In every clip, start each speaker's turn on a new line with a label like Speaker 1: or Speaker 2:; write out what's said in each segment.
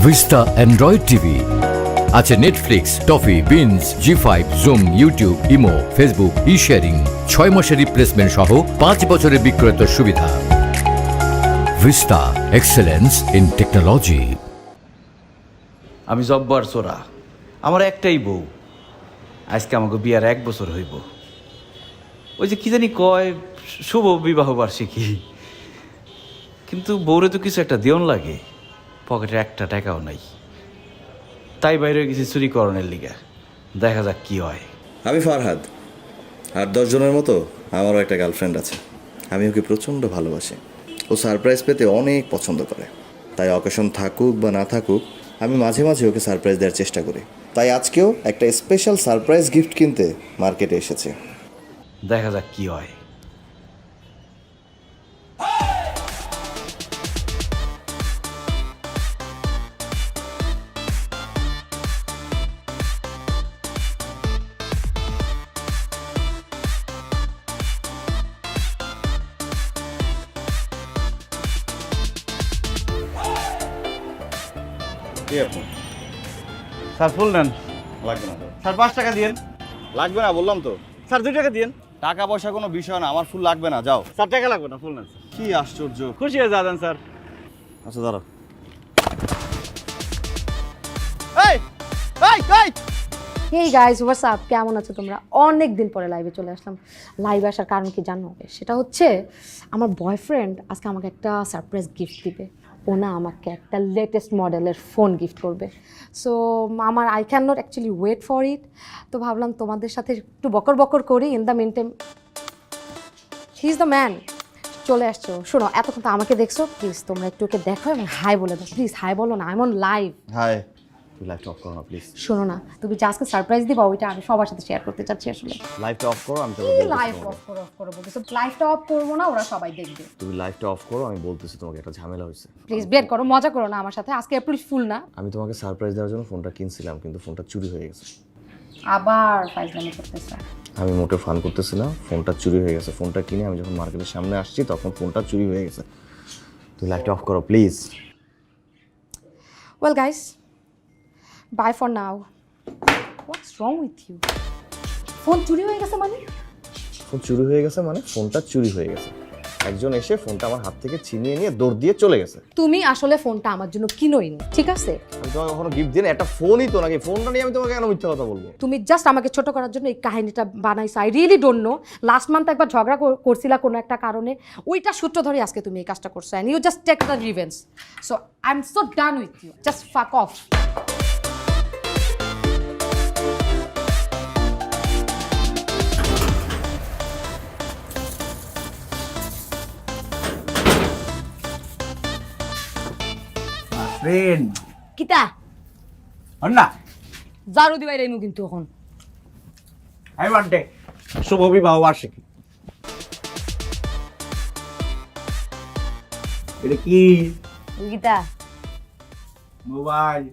Speaker 1: Vista Android TV আছে Netflix, Toffee, বিনস, জি5, Zoom, YouTube, imo, Facebook, sharing, 6 মাসের রিপ্লেসমেন্ট সহ 5 বছরের বিক্রয়ের সুবিধা। Vista, excellence in technology.
Speaker 2: আমি জব্বার সোরা, আমার একটাই বউ। আজকে আমাকে বিয়ার 1 বছর হইব। ওই যে কি জানি কয়, শুভ বিবাহ বার্ষিকী, কিন্তু বউরে তো কিছু একটা দেওয়ান লাগে। পকেটে একটা টাকাও নাই, তাই বাইরে গেছি চুরিকরণের লিগা। দেখা যাক কি হয়।
Speaker 3: আমি ফারহাদ, আর 10 জনের মতো আমারও একটা গার্লফ্রেন্ড আছে। আমি ওকে প্রচণ্ড ভালোবাসি। ও সারপ্রাইজ পেতে অনেক পছন্দ করে, তাই অকেশন থাকুক বা না থাকুক আমি মাঝে মাঝে ওকে সারপ্রাইজ দেওয়ার চেষ্টা করি। তাই আজকেও একটা স্পেশাল সারপ্রাইজ গিফট কিনতে মার্কেটে এসেছে।
Speaker 2: দেখা যাক কি হয়। স্যার ফুল নেন।
Speaker 3: লাগবে না,
Speaker 2: স্যার 5 টাকা দিয়েন।
Speaker 3: লাগবে না বললাম তো।
Speaker 2: স্যার 2 টাকা দিয়েন।
Speaker 3: টাকা পয়সা কোনো বিষয় না, আমার ফুল লাগবে না, যাও।
Speaker 2: স্যার টাকা লাগবে না, ফুল নেন।
Speaker 3: কি আশ্চর্য।
Speaker 2: খুশি হয়ে যাবেন স্যার।
Speaker 3: আচ্ছা দাঁড়াও।
Speaker 4: হেই গাইস, হোয়াটস আপ, কেমন আছো তোমরা? অনেক দিন পরে লাইভে চলে আসলাম। লাইভে আসার কারণ কি জানো? সেটা হচ্ছে আমার বয়ফ্রেন্ড আজকে আমাকে একটা সারপ্রাইজ গিফট দিবে। ও না আমাকে একটা লেটেস্ট মডেলের ফোন গিফট করবে। সো আমার I can not actually wait for it. তো ভাবলাম তোমাদের সাথে একটু বকর বকর করি। In the meantime he is the man. চলে আসছো। শোনো, এতক্ষণ তো আমাকে দেখছো, প্লিজ তোমরা একটু ওকে দেখো এবং হাই বলে দাও। প্লিজ হাই বলো না, I am on live.
Speaker 3: Hi, তুই লাইভটা অফ করো না প্লিজ।
Speaker 4: শোনো না, তুমি যে আজকে সারপ্রাইজ দিবা ওইটা আমি সবার সাথে শেয়ার করতে চাচ্ছি আসলে।
Speaker 3: লাইভটা অফ করো, আমি
Speaker 4: লাইভ অফ করো বলতেছো? লাইভটা অফ করবো না, ওরা সবাই দেখবে।
Speaker 3: তুমি লাইভটা অফ করো, আমি বলতেছি তোমাকে একটা ঝামেলা হয়েছে।
Speaker 4: প্লিজ বের করো, মজা করো না আমার সাথে। আজকে এপ্রিল ফুল না।
Speaker 3: আমি তোমাকে সারপ্রাইজ দেওয়ার জন্য ফোনটা কিনছিলাম, কিন্তু ফোনটা চুরি হয়ে গেছে।
Speaker 4: আবার ফাইজলামি করতেছো?
Speaker 3: আমি মোটে ফান করতেছি না, ফোনটা চুরি হয়ে গেছে। ফোনটা কিনে আমি যখন মার্কেটের সামনে আসছি তখন ফোনটা চুরি হয়ে গেছে। তুমি লাইটটা অফ করো please.
Speaker 4: Well guys, bye for now. What's wrong with you? Phone চুরি হয়ে গেছে মানে?
Speaker 3: ফোন চুরি হয়ে গেছে মানে ফোনটা চুরি হয়ে গেছে। একজন এসে ফোনটা আমার হাত থেকে ছিনিয়ে নিয়ে দৌড় দিয়ে চলে গেছে।
Speaker 4: তুমি আসলে ফোনটা আমার জন্য কিনোইনি, ঠিক আছে?
Speaker 3: আমি তোমাকে কখনো গিফট দিই না, একটা ফোনই তো নাকি? ফোনটা নিয়ে আমি তোমাকে কেন মিথ্যা কথা বলবো?
Speaker 4: তুমি জাস্ট আমাকে ছোট করার জন্য এই কাহিনীটা বানাইছো। I really don't know. Last month একবার ঝগড়া করছিলা কোনো একটা কারণে, ওইটা সূত্র ধরে আজকে তুমি এই কাজটা করছো। And you just take the revenge. So I am so done with you. Just fuck off.
Speaker 2: Friend
Speaker 4: কিতা
Speaker 2: না,
Speaker 4: জারু দিবাই রাইমু কিন্তু এখন।
Speaker 2: আই বার্থডে, শুভ বিবাহ বার্ষিকী। এটা কি?
Speaker 4: Gita
Speaker 2: mobile,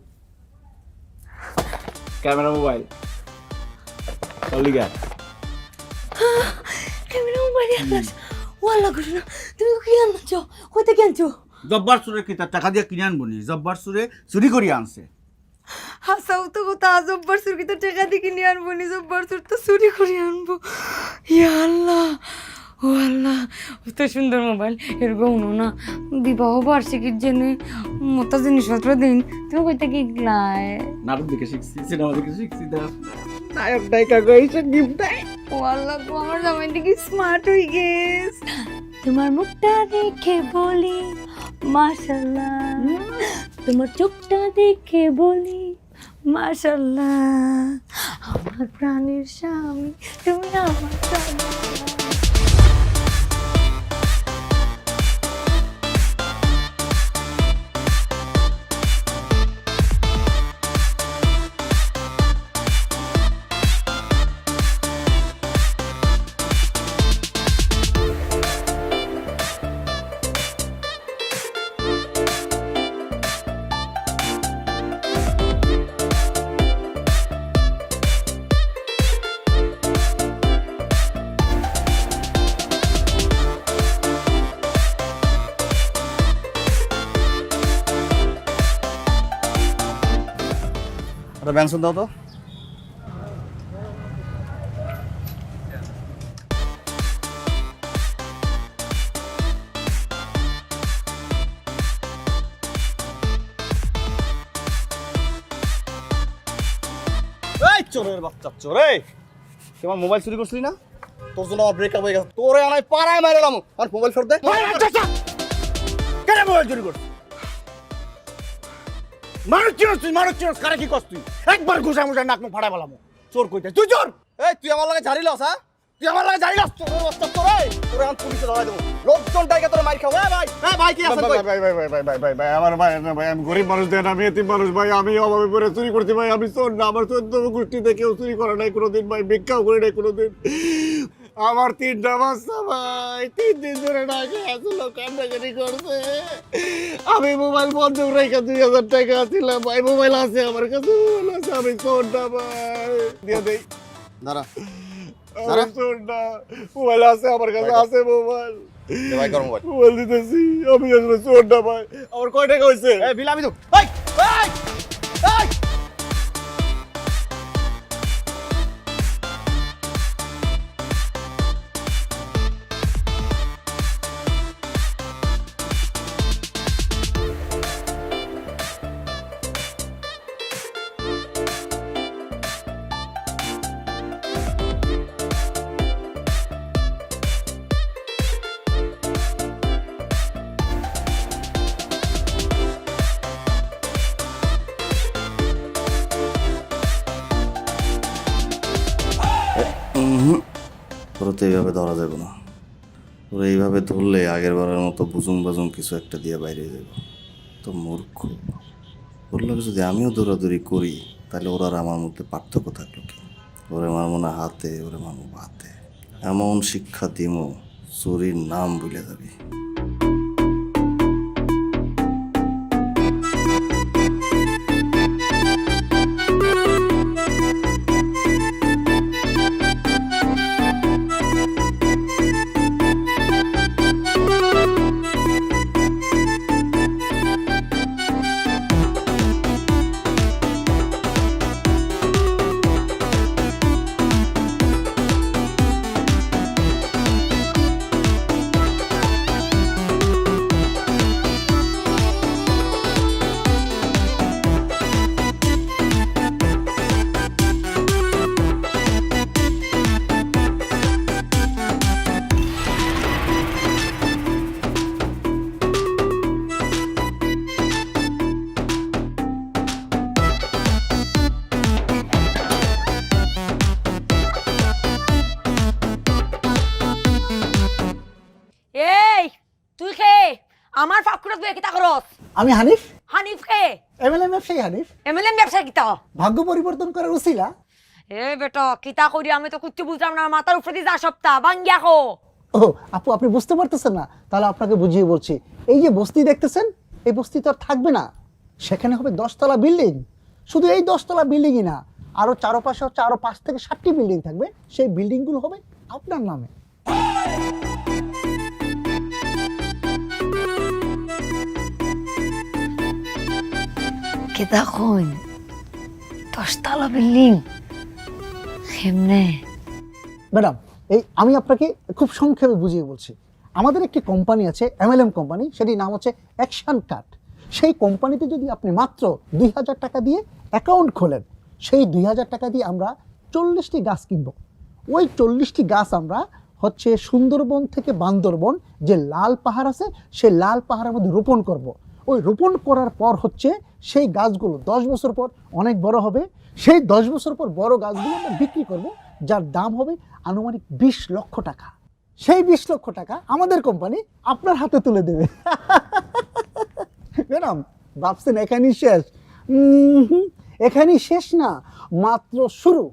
Speaker 2: camera mobile. অলিগা
Speaker 4: ক্যামেরা মোবাইল আনছ? ওয়াল্লাহ কৃষ্ণ, তুমি কি আনছো? কইতে কি আনছো?
Speaker 2: জব্বার সুরে কি তার টাকা দিয়ে কিনে আনবো নি? জব্বার সুরে চুরি করিয়া আনছে।
Speaker 4: হাসাও তো কথা। জব্বার সুর কি তো টাকা দিয়ে কিনে আনবো নি? জব্বার সুর তো চুরি করে আনবো। ইয়া আল্লাহ, ও আল্লাহ, কত সুন্দর মোবাইল। এরকম না বিবাহ বার্ষিকীর জন্য মতো জিনিসপত্র দিন। তুমি কইতে কি গলায়?
Speaker 2: নাটক দেখে শিখছি, সিনেমা দেখে শিখছি। নায়ক নায়িকা গইছে গিফট দেয়।
Speaker 4: ও আল্লাহ, আমার জামাই দেখি স্মার্ট হয়ে গেছ। তোমার মুখটা দেখে বলি মাশাআল্লাহ, তোমার চোখটা দেখে বলি মাশাআল্লাহ, আমার প্রাণের স্বামী তুমি আমার স্বামী।
Speaker 3: ওটা ব্যাংসন দাও তো। এই চোরের বাচ্চা চোর, এই তুই আমার মোবাইল চুরি করছিলি না? তোর জন্য আমার ব্রেকআপ হয়ে গেছে, তোরে আনাই পাড়ায় মারলাম। আমার মোবাইল ফেরত দে। কেন মোবাইল চুরি করছিস? মানুষ চিনস তুই, মানুষ চিনস, কারে কি করছিস তুই? একবার ঘুষা মুষা নাক মুখ ফাড়াই বলাম। চোর কইতে তুই চোর? এই তুই আমার লাগে ঝাড়ি লস, হ্যাঁ? তুই আমার লাগে ঝাড়ি লস? চোরের বাচ্চা চোর, এই তোরে আমি পুলিশে ধরাই দেবো। লোকজন ডাইকে তোরে মাইর খাও। এই ভাই, এই ভাই কি আছে কই?
Speaker 5: ভাই আমার ভাই না ভাই, আমি গরিব মানুষ দেন, আমি এতিম মানুষ ভাই, আমি অভাবে পড়ে চুরি করছি ভাই, আমি চোর না, আমার 14 গোষ্ঠীতে কেউ চুরি করে নাই কোনোদিন ভাই, ভিক্ষাও করে নাই কোনোদিন। আমার 3টা বাচ্চা ভাই, 3 দিন ধরে না খেয়ে আসলো, কান্নাকাটি করছে। আমি মোবাইল বন্ধ রেখে 2000 টাকা ছিলাম ভাই, মোবাইল আছে আমার কাছে, মোবাইল আছে, আমি চোর না ভাই, দিয়ে দেই।
Speaker 3: দাঁড়া
Speaker 5: আমি চোর না, মোবাইল আছে আমার কাছে, আছে মোবাইল,
Speaker 3: দে ভাই, কর মোবাইল।
Speaker 5: মোবাইল দিতেছি, আমি আসলে চোর না ভাই। আমার কয় টাকা হয়েছে?
Speaker 3: এই বিল আমি তো। এই এই এই তোরা তো এইভাবে ধরা যাবে না। তোরা এইভাবে ধরলে আগের বারের মতো বুজুম বাজুম কিছু একটা দিয়ে বাইরে যাবে। তো মূর্খ, বললো যদি আমিও দৌড়াদৌড়ি করি তাহলে ওরা আর আমার মধ্যে পার্থক্য থাকলো কি? ওরে মারমো না হাতে, ওরে মারমো হাতে, এমন শিক্ষা দিমো চুরির নাম ভুলে যাবি।
Speaker 6: এই তুই খে আমার ফাকুরত বে কিতা করস?
Speaker 7: আমি হানিফ,
Speaker 6: হানিফ খে
Speaker 7: এমএলএম ব্যবসায়ী হানিফ।
Speaker 6: এমএলএম ব্যবসা কিতা?
Speaker 7: ভাগ্য পরিবর্তন করার উছিলা।
Speaker 6: এ বেটা কিতা করি আমি তো কিচ্ছু বুঝলাম না, মাথার উপরে দিয়ে যা সপ্তাহ বাঙ্গিয়া খো।
Speaker 7: ও আপু, আপনি বুঝতে পারতেছেন না? তাহলে আপনাকে বুঝিয়ে বলছি। এই যে বস্তি দেখতেছেন, এই বস্তি তো আর থাকবে না, সেখানে হবে 10 তলা বিল্ডিং। শুধু এই 10 তলা বিল্ডিংই না, আরো চারপাশে হচ্ছে আরো 5 থেকে 7টি বিল্ডিং থাকবে। সেই বিল্ডিংগুলো হবে আপনার নামে।
Speaker 6: কিতা কইন 10 তলা বিল্ডিং কেমনে?
Speaker 7: ম্যাডাম, এই আমি আপনাকে খুব সংক্ষেপে বুঝিয়ে বলছি। আমাদের একটি কোম্পানি আছে, এমএলএম কোম্পানি, সেটির নাম হচ্ছে অ্যাকশন কাট। সেই কোম্পানিতে যদি আপনি মাত্র 2000 টাকা দিয়ে অ্যাকাউন্ট খোলেন, সেই 2000 টাকা দিয়ে আমরা 40টি গাছ কিনব। ওই 40টি গাছ আমরা হচ্ছে সুন্দরবন থেকে বান্দরবন যে লাল পাহাড় আছে, সেই লাল পাহাড়ের মধ্যে রোপণ করব। ওই রোপণ করার পর হচ্ছে সেই গাছগুলো 10 বছর পর অনেক বড় হবে। সেই 10 বছর পর বড় গাছগুলো আমরা বিক্রি করব, যার দাম হবে আনুমানিক 20 লক্ষ টাকা। সেই 20 লক্ষ টাকা আমাদের কোম্পানি আপনার হাতে তুলে দেবে। ম্যাডাম, ভাবছেন এখানেই শেষ? এখানেই শেষ না, মাত্র শুরু।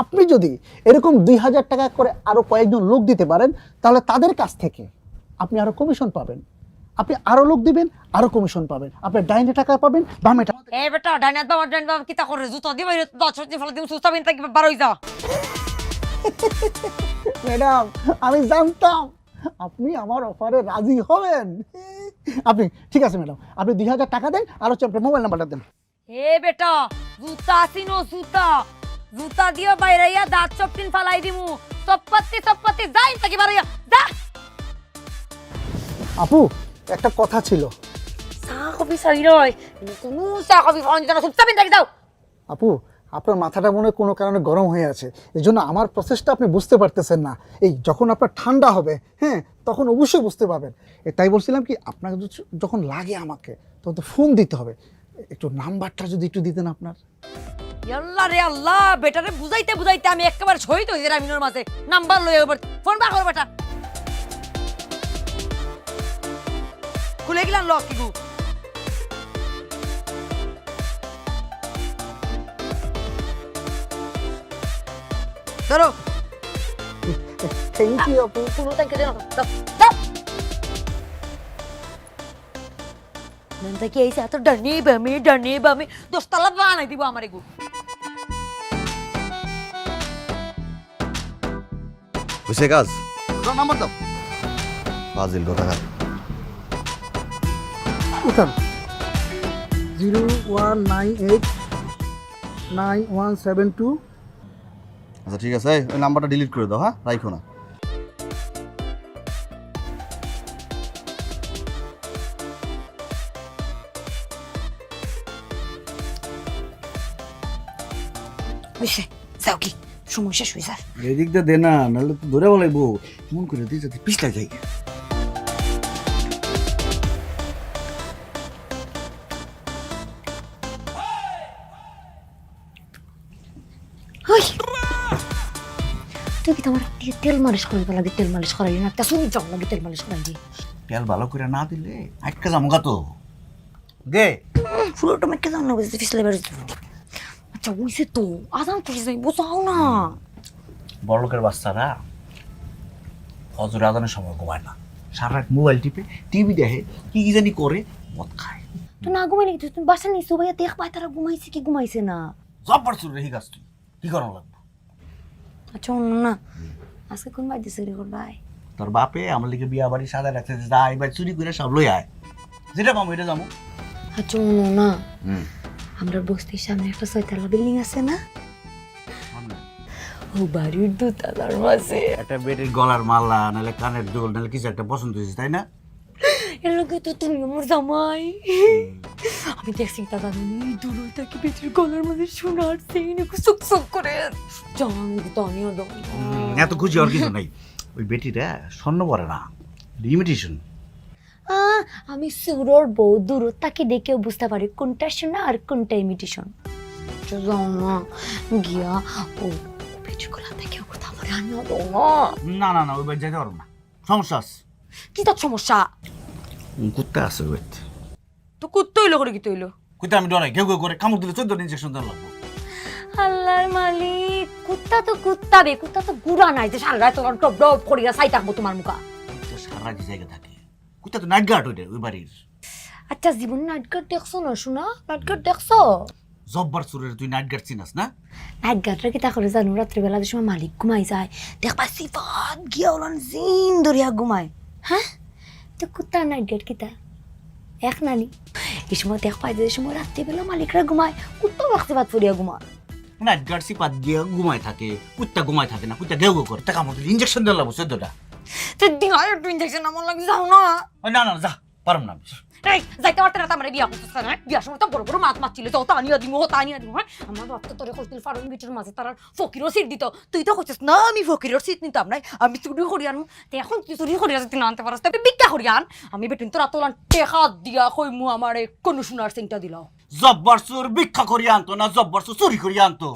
Speaker 7: আপনি যদি এরকম 2000 টাকা করে আরো কয়েকজন লোক দিতে পারেন, তাহলে তাদের কাছ থেকে আপনি আরো কমিশন পাবেন। আপনি আরো লোক দিবেন, আরো কমিশন পাবেন। আপনি ডাইনে টাকা পাবেন, বামে টাকা।
Speaker 6: এ বেটা ডাইনাত বাবা ডাইন বাবা কিতা করে জুতা দিবা 10 দিন ফলা দিম সুস্তা বিন তাকি বার হই যা।
Speaker 7: ম্যাডাম, আমি জানতাম আপনি আমার অফারে রাজি হবেন। আপনি ঠিক আছে ম্যাডাম, আপনি 2000 টাকা দেন, আর হচ্ছে আপনার মোবাইল নাম্বারটা দেন।
Speaker 6: এ বেটা জুতা চিনো জুতা জুতা দিয়ে বাইরাইয়া দাঁত চপটিন ফালাই দিমু সপ্পাতি যাই থাকি বাড়াইয়া যা
Speaker 7: আপু একটা কথা ছিল।
Speaker 6: চা কফি চাই রয় কোনো চা কফি ফোন দিতে না চুপচাপ থাকি দাও
Speaker 7: আপু আপনার মাথাটা মনে হয় কোনো কারণে গরম হয়ে আছে, এই জন্য আমার প্রসেসটা আপনি বুঝতে পারতেছেন না। এই যখন আপনার ঠান্ডা হবে, হ্যাঁ, তখন অবশ্যই বুঝতে পারবেন। তাই বলছিলাম কি, আপনাকে যখন লাগে আমাকে তখন তো ফোন দিতে হবে, একটু নাম্বারটা যদি একটু দিতেন আপনার।
Speaker 6: আল্লাহ রে আল্লাহ, বেটারে বুঝাইতে বুঝাইতে আমি একেবারে শহীদ হয়েছি রামিনোর মাঝে। নাম্বার লয়ে এবার ফোন বার করো বেটা। খুলে গেলাম লক কি গু ধরো
Speaker 7: থ্যাংক ইউ আপু।
Speaker 6: কোনো তাকে দেন দাও দাও নন্দা কি এইসে এত ডানি বামি দোস্তালা বানাই দিব আমার এগু
Speaker 3: বুঝছে কাজ
Speaker 7: নাম্বার দাও।
Speaker 3: ফাজিল কথা।
Speaker 7: উঠান 01989172।
Speaker 3: আচ্ছা ঠিক আছে, ওই নাম্বারটা ডিলিট করে দাও, হ্যাঁ, রাখো না।
Speaker 6: বুঝছে যাও কি সময় শেষ হয়ে যায়
Speaker 2: এদিক দিয়ে দে না, নাহলে তো ধরে বলাইবো। মন করে দিয়ে যাতে পিছলা যাই।
Speaker 4: তুই কি তোমার তেল মালিশ করতে লাগে? তেল মালিশ করাই না, একটা শুনি যাও লাগে তেল মালিশ করাই দি।
Speaker 2: তেল ভালো করে না দিলে আটকা যামগা তো। দে
Speaker 4: ফুলটা মেকে যাও না, বুঝতে পিছলে বেরোতে। আচ্ছা ওইসে তো আজান করে যাই, বোঝাও না।
Speaker 2: বড়লোকের বাচ্চারা ফজর আজানের সময় ঘুমায় না, সারা রাত মোবাইল টিপে টিভি দেখে, কি কি জানি করে, মদ খায়।
Speaker 4: তুই না ঘুমাইলে কি তুমি বাসা নিছো ভাইয়া? দেখ পাই তারা ঘুমাইছে কি ঘুমাইছে না।
Speaker 2: সব পারছুর রেহি গাছ তুই কি করার লাগবে?
Speaker 4: আচ্ছা অন্য না, আজকে কোন বাড়িতে চুরি করবাই?
Speaker 2: তোর বাপে আমার লিগে বিয়া বাড়ি সাদা রাখতে যা এবার চুরি করে সব লই আয়, যেটা পাবো এটা যাবো।
Speaker 4: আচ্ছা অন্য না, আমরা বস্তির সামনে একটা 6তলা বিল্ডিং আছে না, ও বাড়ির দোতলার মাঝে
Speaker 2: একটা বেটির গলার মালা নাহলে কানের দুল নাহলে কিছু একটা পছন্দ হয়েছে, তাই না?
Speaker 4: এর লগে তো তুমি আমার জামাই। আমি দেখছি দাদা দূর থেকে বেটির গলার মাঝে সোনার চেইন সুক করে জান দানিও দাও।
Speaker 2: এত খুশি আর কিছু নাই, ওই বেটিটা স্বর্ণ পরে না, লিমিটেশন।
Speaker 4: আমি সুরর বউ, দূর তাকে দেখেও বুঝতে পারি কোনটা সোনা আর কোনটা ইমিটেশন। যাও না গিয়া ও বেটির গলা দেখেও কথা আমার আনিও দাও না।
Speaker 2: না না না, ওই বাড়ি যাইতে পারবো না, সমস্যা আছে।
Speaker 4: কি তার সমস্যা?
Speaker 2: কুত্তা আছে ওই বাড়িতে।
Speaker 6: তো কুত্তো হইলো করে কি তৈলো?
Speaker 2: কুত্তা আমি ডরাই, ঘেউ ঘেউ করে কামড় দিলে 14 ইঞ্জেকশন দেওয়া লাগবো।
Speaker 4: আল্লাহর মালিক, কুত্তা তো কুত্তা বে, কুত্তা তো গুড়া নাই যে সারা রাত তোমার ডব ডব করিয়া চাই থাকবো তোমার মুখা।
Speaker 2: কুত্তা সারা যে জায়গা থাকে, কুত্তা তো নাইট গার্ড ওই বাড়ির।
Speaker 4: আচ্ছা জীবন নাইট গার্ড দেখছো না শোনা? নাইট গার্ড দেখছো?
Speaker 2: জব্বার চুরের তুই নাইট গার্ড চিনাস না?
Speaker 4: নাইট গার্ডরা কি তা করে জানো? রাত্রিবেলা যে সময় মালিক ঘুমাই যায় দেখবা সিফাত গিয়া ওলান জিন ধরিয়া ঘুমায়। হ্যাঁ তো কুত্তার নাইট গার্ড কিতা এক নানি? এই সময় দেখ পাই যে সময় রাত্রিবেলা মালিকরা ঘুমায়, কুত্তা বাক্সে ভাত ফুরিয়া ঘুমায়।
Speaker 2: নাইট গার্ড সিপাত গিয়ে ঘুমায় থাকে, কুত্তা ঘুমায় থাকে না, কুত্তা ঘেউ ঘেউ করে, তা কামড় দিলে ইঞ্জেকশন দেওয়া লাগবো 14টা।
Speaker 6: তো দিহার তুই ইনজেকশন আমার লাগে যাও না।
Speaker 2: না না যা, পারম না।
Speaker 6: এই যাইতে পারতে না তো আমরা বিয়া করতেছ না? বিয়ার সময় তো বড় বড় মাছ মাছ ছিল, তো আনিয়া দিমু হতা আনিয়া দিমু। হ্যাঁ আমার বাপ তো তোরে কইছিল ফারুন বিটের মাঝে তার ফকিরও সিট দিত, তুই তো কইছিস না আমি ফকিরের সিট নিতাম নাই, আমি চুরি করি আনু। তো এখন তুই চুরি করিয়া যদি না আনতে পারস তবে ভিক্ষা করি আন। আমি বেটিন তোরা তোলান টেকা দিয়া কইমু আমারে কোন সোনার সিনটা দিলাও।
Speaker 2: জব্বার চোর ভিক্ষা করি আনতো না, জব্বার চোর চুরি করি আনতো।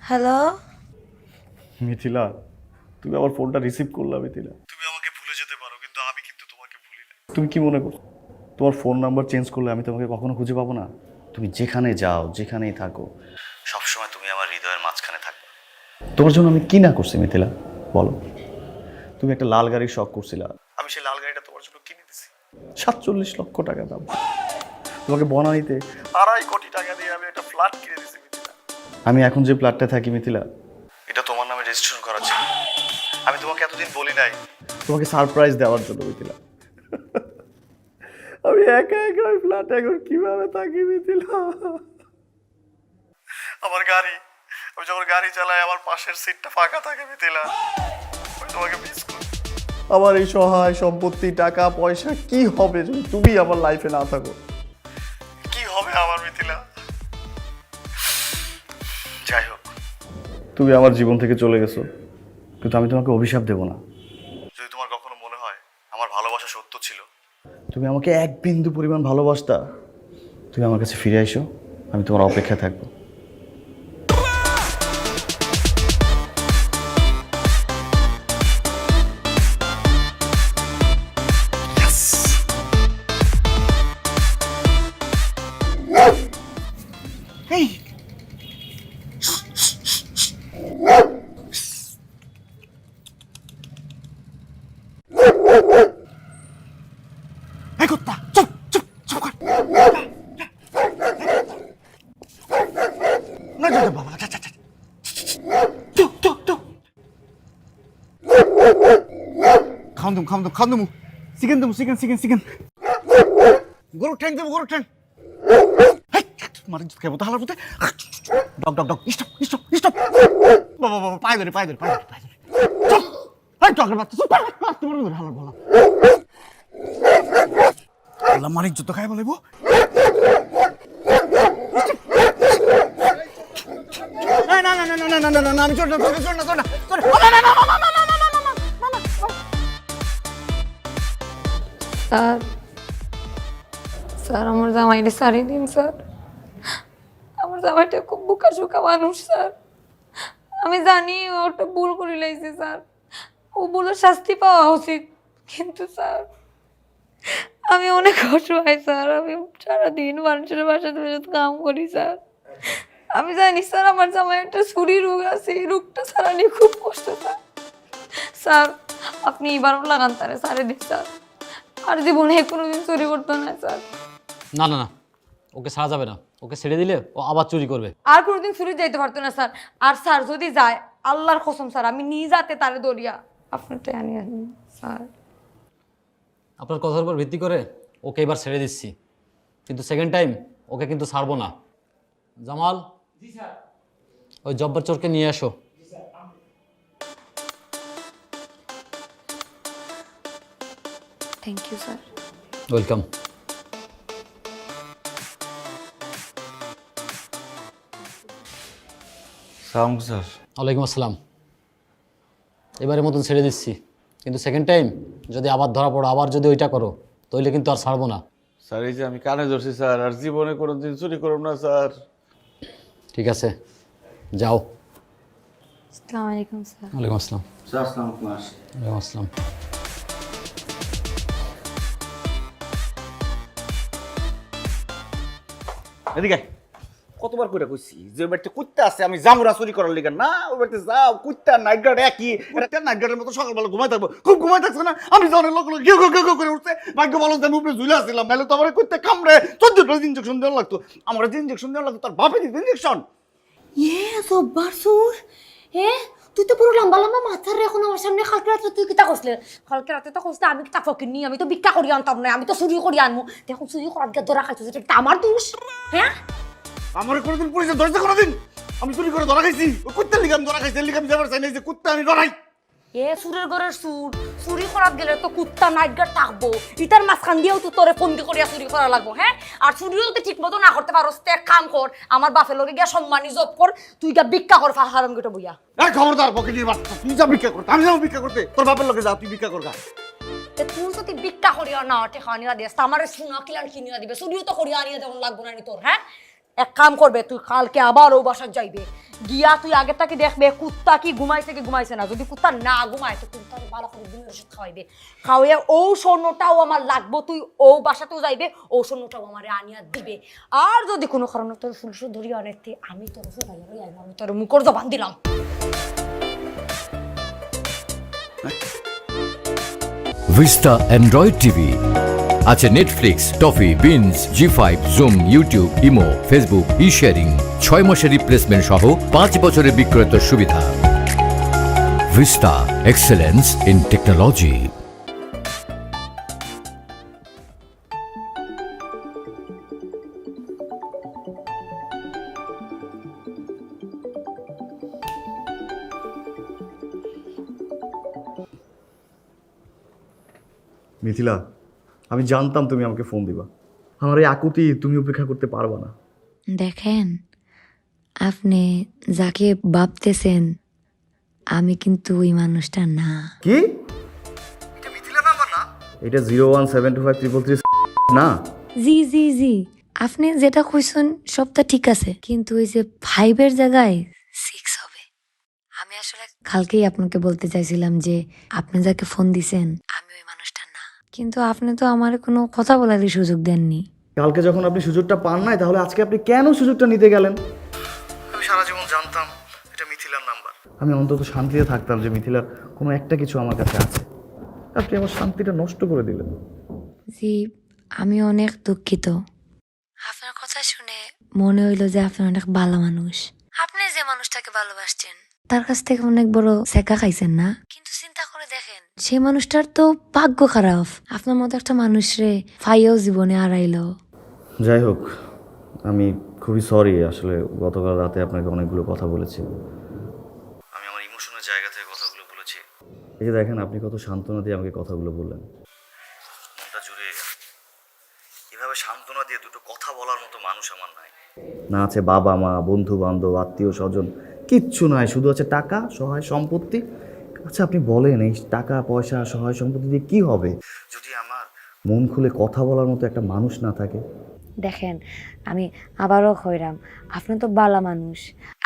Speaker 6: হ্যালো
Speaker 5: মিথিলা, তুমি আমার ফোনটা রিসিভ করলা। মিথিলা, তুমি আমাকে ভুলে যেতে পারো, কিন্তু আমি কিন্তু তোমাকে ভুলি না। তুমি কি মনে করো তোমার ফোন নাম্বার চেঞ্জ করলে আমি তোমাকে কখনো খুঁজে পাবো না? তুমি যেখানে যাও, যেখানেই থাকো, সবসময় তুমি আমার হৃদয়ের মাঝখানে থাকবে। তোমার জন্য আমি কি না করছি মিথিলা, বলো? তুমি একটা লাল গাড়ির শখ করছিলা, আমি সেই লাল গাড়িটা তোমার জন্য কিনে দিছি 47 লক্ষ টাকা দাম। তোমাকে বনানীতে 2.5 কোটি টাকা দিয়ে আমি একটা ফ্ল্যাট কিনে দিছি মিথিলা। আমি এখন যে ফ্ল্যাটটা থাকি মিথিলা, এটা তোমার নামে রেজিস্ট্রেশন করা ছিল। আমি তোমাকে এতদিন বলি নাই তোমাকে সারপ্রাইজ দেওয়ার জন্য মিথিলা। আমি একা একা ওই ফ্ল্যাটে এখন কিভাবে থাকি মিথিলা? আমার গাড়ি, আমি যখন গাড়ি চালাই আমার পাশের সিটটা ফাঁকা থাকে মিথিলা। আমি তোমাকে মিস করি। আমার এই সহায় সম্পত্তি, টাকা পয়সা কি হবে যদি তুমি আমার লাইফে না থাকো? কি হবে আমার মিথিলা? যাই হোক, তুমি আমার জীবন থেকে চলে গেছো, কিন্তু আমি তোমাকে অভিশাপ দেব না। যদি তোমার কখনো মনে হয় আমার ভালোবাসা সত্য ছিল, তুমি আমাকে এক বিন্দু পরিমাণ ভালোবাসতা, তুমি আমার কাছে ফিরে আইসো, আমি তোমার অপেক্ষায় থাকবো। খাওয়ান দেবো চিকেন দেবো, চিকেন গরুর ঠ্যাং দেবো, গরুর ঠ্যাং মারি খাবো তো হালার মধ্যে। ডক ডক ডক স্টপ বাবা বাবা, পায়ে ধরে ডকের বাচ্চা হালার বলা আল্লাহ মানিক যত খাই বলবো। না আমি চল না
Speaker 6: স্যার, স্যার আমার জামাইটা সারিয়ে দিন স্যার। আমার জামাইটা খুব বোকা শোকা মানুষ স্যার। আমি জানি ও একটা ভুল করে লাইছে স্যার, ও ভুলের শাস্তি পাওয়া উচিত, কিন্তু স্যার আমি অনেক অসহায় স্যার। আমি সারাদিন মানুষের বাসাতে কাম করি স্যার। আমি জানি স্যার আমার জামাই একটা ছুরি রোগ আছে, এই রোগটা সারানি খুব কষ্ট স্যার। স্যার আপনি এবারও লাগান তারে সারে দিন স্যার, আর জীবনে কোনোদিন চুরি করতো না স্যার।
Speaker 8: না না না, ওকে ছাড়া যাবে না। ওকে ছেড়ে দিলে ও আবার চুরি করবে।
Speaker 6: আর কোনোদিন চুরি যাইতে পারতো না স্যার। আর স্যার যদি যায়, আল্লাহর কসম স্যার আমি নিয়ে যাতে তারে দরিয়া আপনারটা আনিয়ে স্যার।
Speaker 8: আপনার কথার উপর ভিত্তি করে ওকে এবার ছেড়ে দিচ্ছি, কিন্তু সেকেন্ড টাইম ওকে কিন্তু ছাড়বো না। জামাল, ওই জব্বার চোরকে নিয়ে আসো।
Speaker 6: Thank you sir.
Speaker 8: ওয়েলকাম।
Speaker 2: সালাম স্যার।
Speaker 8: ওয়ালাইকুম আসসালাম। এবারের মতন ছেড়ে দিচ্ছি, কিন্তু সেকেন্ড টাইম যদি আবার ধরা পড়ো, আবার যদি ওইটা করো, তাহলে কিন্তু আর ছাড়বো না।
Speaker 2: স্যার এই যে আমি কানে ধরছি স্যার, আর জীবনে কোনোদিন চুরি করব না স্যার।
Speaker 8: ঠিক আছে, যাও।
Speaker 6: আসসালামু আলাইকুম স্যার।
Speaker 8: ওয়ালাইকুম আসসালাম।
Speaker 2: স্যার আসসালামু আলাইকুম।
Speaker 8: ওয়ালাইকুম আসসালাম।
Speaker 5: এদিকে কতবার করে কইছি যে ওই বাড়িতে কুত্তা আছে, আমি জামুরা চুরি করার লিগা না। ওই বাড়িতে যাও, কুত্তা নাইট গার্ড একই, এটা নাইট গার্ডের মতো সকালবেলা ঘুমাই থাকবো, খুব ঘুমাই থাকছে না। আমি যখন লোক গেউ গেউ করে উঠছে, ভাগ্য ভালো যে আমি উপরে ঝুলে আসছিলাম, নাহলে তো আমার কুত্তা কামড়ে 14টা ইঞ্জেকশন দেওয়া লাগতো। আমার যে ইঞ্জেকশন দেওয়া লাগতো, তার বাপে দিত ইঞ্জেকশন।
Speaker 6: জব্বার সুর, তুই তো পুরো লম্বা লম্বা মাথার রে। এখন আমার সামনে কালকে রাতে তুই কিতা করছিলে? কালকে রাতে তো করছিলে আমি কিতা ফকির নি, আমি তো ভিক্ষা করি আনতাম না, আমি তো চুরি করি আনবো। এখন চুরি করার গিয়ে ধরা খাইছো, এটা আমার দোষ? হ্যাঁ,
Speaker 5: আমার কোনোদিন পুলিশে ধরছে কোনোদিন? আমি চুরি করে ধরা খাইছি? ওই কুত্তার লিগা আমি ধরা খাইছি, লিগা আমি যাবার চাই না যে কুত্তা আমি ডরাই।
Speaker 6: সুরের ঘরের সুর, চুরি করার গেলে তো কুত্তা নাইট গার্ড থাকবো, ইটার মাঝখান দিয়েও তো তোরে ফন্দি করিয়া চুরি করা লাগবো। হ্যাঁ, আর চুরিও যদি ঠিক মতো না করতে পারো, এক কাম কর, আমার বাপের লগে গিয়া সম্মানী জব কর, তুই গিয়া ভিক্ষা কর হারাম গেটা বইয়া।
Speaker 5: এই খবরদার পকেটের বাচ্চা, তুই যা ভিক্ষা করতে, আমি যাবো ভিক্ষা করতে। তোর বাপের লগে যা, তুই ভিক্ষা কর গা।
Speaker 6: তুই যদি ভিক্ষা করিয়া না টেকা আনিয়া দিস, আমারে সোনা কিলান কিনিয়া দিবে, চুরিও তো করিয়া আনিয়া দেওয়া লাগবো না নি তোর। হ্যাঁ, এক কাম করবে, তুই কালকে আবার ও বাসায় যাইবে, গিয়া তুই আগে তাকে দেখবে কুত্তা কি ঘুমাইছে কি ঘুমাইছে না। যদি কুত্তা না ঘুমায় তো তুই তাকে ভালো করে ঘুমের ওষুধ খাওয়াইবে, খাওয়াইয়া ও স্বর্ণটাও আমার লাগবো, তুই ও বাসাতেও যাইবে, ও স্বর্ণটাও আমার আনিয়া দিবে। আর যদি কোনো কারণে তোর ফুলসু ধরিয়া আনেতে, আমি তোর আমি তোর মুখর জবান দিলাম।
Speaker 1: ভিস্তা অ্যান্ড্রয়েড টিভি, আছে নেটফ্লিক্স, টফি, বিনস, জি5, Zoom, YouTube, imo, Facebook, sharing, 6 মাসের রিপ্লেসমেন্ট সহ 5 বছরের বিক্রয়ের সুবিধা। Vista, excellence in technology.
Speaker 3: Mithila, আমি জানতাম তুমি আমাকে ফোন দিবা। আমার এই আকুতি তুমি উপেক্ষা করতে পারবা না।
Speaker 9: দেখেন, আপনি যাকে ভাবতেছেন আমি কিন্তু ওই মানুষটা না।
Speaker 3: কি? এটা মিথিলা নাম্বার না? এটা 0172533 না?
Speaker 9: জি জি জি, আপনি যেটা কইছেন সবটা ঠিক আছে, কিন্তু ওই যে 5-এর জায়গায় 6 হবে। আমি আসলে কালকেই আপনাকে বলতে চাইছিলাম যে আপনি যাকে ফোন দিছেন আমি ওই মানুষটা না, কিন্তু আপনি তো আমার কোনো কথা বলারই সুযোগ দেননি।
Speaker 3: কালকে যখন আপনি সুযোগটা পান নাই, তাহলে আজকে আপনি কেন সুযোগটা নিতে গেলেন? আমি সারা জীবন জানতাম এটা মিথিলার নাম্বার। আমি অন্তত শান্তিতে থাকতাম যে মিথিলার কোনো একটা কিছু আমার কাছে আছে। আপনি আমার শান্তিটা নষ্ট করে দিলেন।
Speaker 9: জি, আমি অনেক দুঃখিত। আপনার কথা শুনে মনে হইলো যে আপনি অনেক ভালো মানুষ। আপনি যে মানুষটাকে ভালোবাসছেন তার কাছ থেকে অনেক বড় শেখা খাইছেন না? কিন্তু চিন্তা করে দেখেন, সেই মানুষটার তো ভাগ্য খারাপ, আপনার মতো একটা মানুষরে ফাইও জীবনে হারাইলো।
Speaker 3: যাই হোক, আমি খুবই সরি। আসলে গতকাল রাতে আপনাকে অনেকগুলো কথা বলেছি। আমি আমার ইমোশনের জায়গা থেকে কথাগুলো বলেছি। এই যে দেখেন, আপনি কত সান্ত্বনা দিয়ে আমাকে কথাগুলো বললেন, মনটা জুড়িয়ে গেল। এভাবে সান্ত্বনা দিয়ে দুটো কথা বলার মতো মানুষ আমার নাই। না আছে বাবা মা, বন্ধু বান্ধব, আত্মীয় স্বজন, কিচ্ছু নাই। শুধু আছে টাকা, সহায় সম্পত্তি। আচ্ছা আপনি বলেন, এই টাকা পয়সা সহায় সম্পত্তি দিয়ে কি হবে যদি আমার মন খুলে কথা বলার মতো একটা মানুষ না থাকে?
Speaker 9: দেখেন, আমি আবারও কইরাম, আপনি তো বালা মানুষ।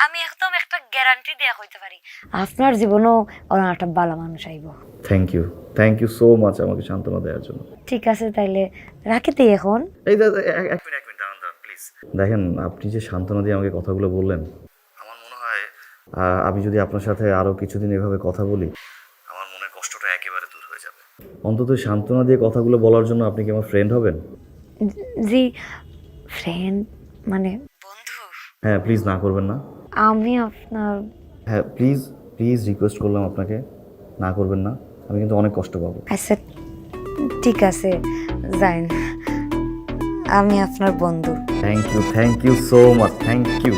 Speaker 9: আমি একদম একটা গ্যারান্টি দেয়া কইতে পারি আপনার জীবনেও ওরা একটা বালা মানুষ আইব।
Speaker 3: থ্যাংক ইউ সো মাচ আমাকে সান্ত্বনা দেওয়ার জন্য।
Speaker 9: ঠিক আছে, তাইলে রাখিতে এখন।
Speaker 3: এই এক মিনিট দাঁড়ান প্লিজ। দেখেন, আপনি যে সান্ত্বনা দিয়ে আমাকে কথাগুলো বললেন, আমার মনে হয় আমি যদি আপনার সাথে আরও কিছুদিন এভাবে কথা বলি, আমার মনের কষ্টটা একেবারে দূর হয়ে যাবে। অন্তত সান্ত্বনা দিয়ে কথাগুলো বলার জন্য আপনি কি আমার ফ্রেন্ড হবেন?
Speaker 9: জি, ফ্রেন্ড মানে বন্ধু?
Speaker 3: হ্যাঁ, প্লিজ না করবেন না।
Speaker 9: আমি আপনার,
Speaker 3: হ্যাঁ প্লিজ রিকোয়েস্ট করলাম আপনাকে, না করবেন না। আমি কিন্তু অনেক কষ্ট পাবো।
Speaker 9: আচ্ছা ঠিক আছে, যাইন, আমি আপনার বন্ধু।
Speaker 3: Thank you so much, thank you.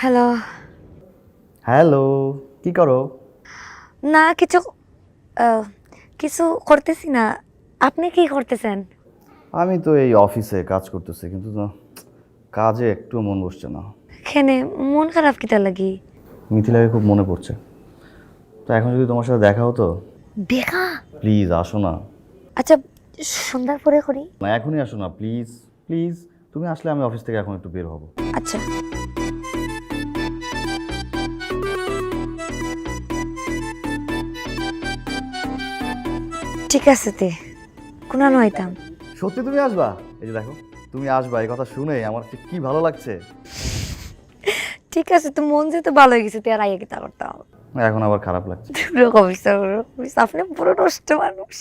Speaker 9: Hello.
Speaker 3: Hello, কি করো?
Speaker 9: না কিছু কিছু করতেছি না। আপনি কি করতেছেন?
Speaker 3: আমি তো এই অফিসে কাজ করতেছি, কিন্তু না, কাজে একটু মন বসছে না।
Speaker 9: এখানে মন খারাপ কিটা লাগি?
Speaker 3: মিথিলাকে খুব মনে পড়ছে। তো এখন যদি তোমার সাথে দেখা হতো।
Speaker 9: দেখা?
Speaker 3: প্লিজ আসো না।
Speaker 9: আচ্ছা সন্ধ্যার পরে করি।
Speaker 3: না, এখনই আসো না প্লিজ। তুমি আসলে আমি অফিস থেকে এখন একটু বের হব।
Speaker 9: আচ্ছা। ঠিক আছে, তে কোনা নয়তাম।
Speaker 3: সত্যি তুমি আসবা? এই যে দেখো, তুমি আসবা, এই কথা শুনে আমার কি ভালো লাগছে।
Speaker 9: ঠিক আছে, তো মন যেতে ভালো হয়ে গেছে, তে আর আইয়া কিতা করতাম।
Speaker 3: এখন আবার খারাপ লাগছে।
Speaker 9: আপনি পুরো নষ্ট মানুষ।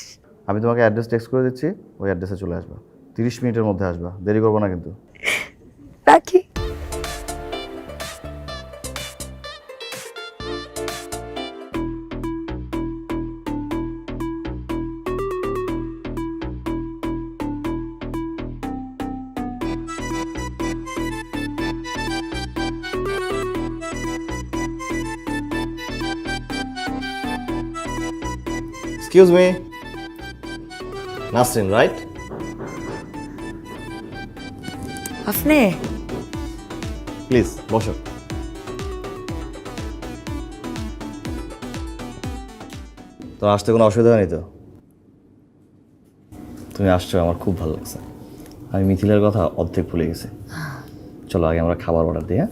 Speaker 3: আমি তোমাকে অ্যাড্রেস টেক্সট করে দিচ্ছি, ওই অ্যাড্রেসে চলে আসবা। 30 মিনিটের মধ্যে আসবা, দেরি করবো না কিন্তু।
Speaker 9: রাখি।
Speaker 3: Excuse me, Nasrin right?
Speaker 6: আপনি
Speaker 3: প্লিজ বসো। তো আসতে কোনো অসুবিধা হয়নি তো? তুমি আসছো, আমার খুব ভালো লাগছে। আমি মিথিলার কথা অর্ধেক ভুলে গেছি। চলো আগে আমরা খাবার অর্ডার দিই। হ্যাঁ,